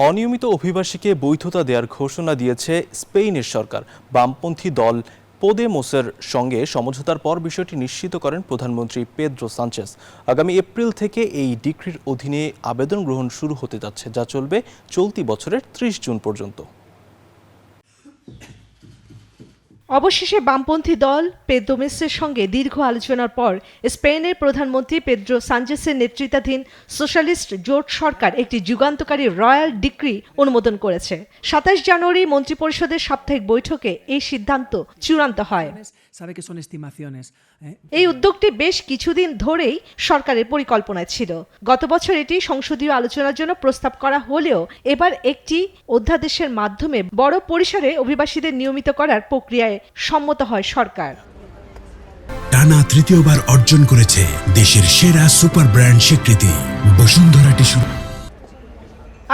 অনিয়মিত অভিবাসীকে বৈধতা দেওয়ার ঘোষণা দিয়েছে স্পেনের সরকার। বামপন্থী দল পোদেমোসের সঙ্গে সমঝোতার পর বিষয়টি নিশ্চিত করেন প্রধানমন্ত্রী পেদ্রো সানচেস। আগামী এপ্রিল থেকে এই ডিক্রির অধীনে আবেদন গ্রহণ শুরু হতে যাচ্ছে, যা চলবে চলতি বছরের ৩০ জুন পর্যন্ত। অবশেষে বামপন্থী দল পোদেমোসের সঙ্গে দীর্ঘ আলোচনার পর স্পেনের প্রধানমন্ত্রী পেদ্রো সানচেসের নেতৃত্বাধীন সোশ্যালিস্ট জোট সরকার একটি যুগান্তকারী রয়্যাল ডিক্রি অনুমোদন করেছে। ২৭ জানুয়ারি মন্ত্রিপরিষদের সাপ্তাহিক বৈঠকে এই সিদ্ধান্ত চূড়ান্ত হয়। এই উদ্যোগটি বেশ কিছুদিন ধরেই সরকারের পরিকল্পনায় ছিল। গত বছর এটি সংসদীয় আলোচনার জন্য প্রস্তাব করা হলেও এবার একটি অধ্যাদেশের মাধ্যমে বড় পরিসরে অভিবাসীদের নিয়মিত করার প্রক্রিয়ায় সম্মত হয় সরকার। টানা তৃতীয়বার অর্জন করেছে দেশের সেরা সুপার ব্র্যান্ড স্বীকৃতি বসুন্ধরা টিস্যু।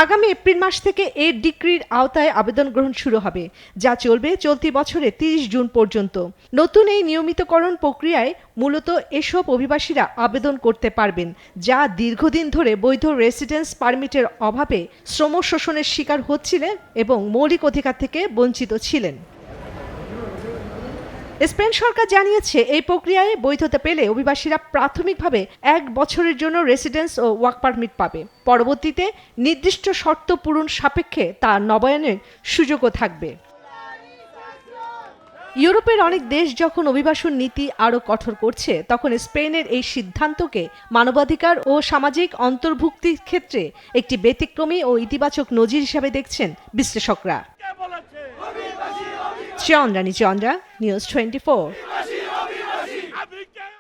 আগামী এপ্রিল মাস থেকে এই ডিক্রির আওতায় আবেদন গ্রহণ শুরু হবে, যা চলবে চলতি বছরের ৩০ জুন পর্যন্ত। নতুন এই নিয়মিতকরণ প্রক্রিয়ায় মূলত এসব অভিবাসীরা আবেদন করতে পারবেন, যা দীর্ঘদিন ধরে বৈধ রেসিডেন্স পারমিটের অভাবে শ্রম শোষণের শিকার হচ্ছিলেন এবং মৌলিক অধিকার থেকে বঞ্চিত ছিলেন। স্পেন সরকার জানিয়েছে, এই প্রক্রিয়ায় বৈধতা পেলে অভিবাসীরা প্রাথমিকভাবে ১ বছরের জন্য রেসিডেন্স ও ওয়ার্ক পারমিট পাবে। পরবর্তীতে নির্দিষ্ট শর্ত পূরণ সাপেক্ষে তা নবায়নের সুযোগও থাকবে। ইউরোপের অনেক দেশ যখন অভিবাসন নীতি আরও কঠোর করছে, তখন স্পেনের এই সিদ্ধান্তকে মানবাধিকার ও সামাজিক অন্তর্ভুক্তির ক্ষেত্রে একটি ব্যতিক্রমী ও ইতিবাচক নজির হিসাবে দেখছেন বিশ্লেষকরা। চন্দ্রানী চন্দ্রা, নিউজ 24।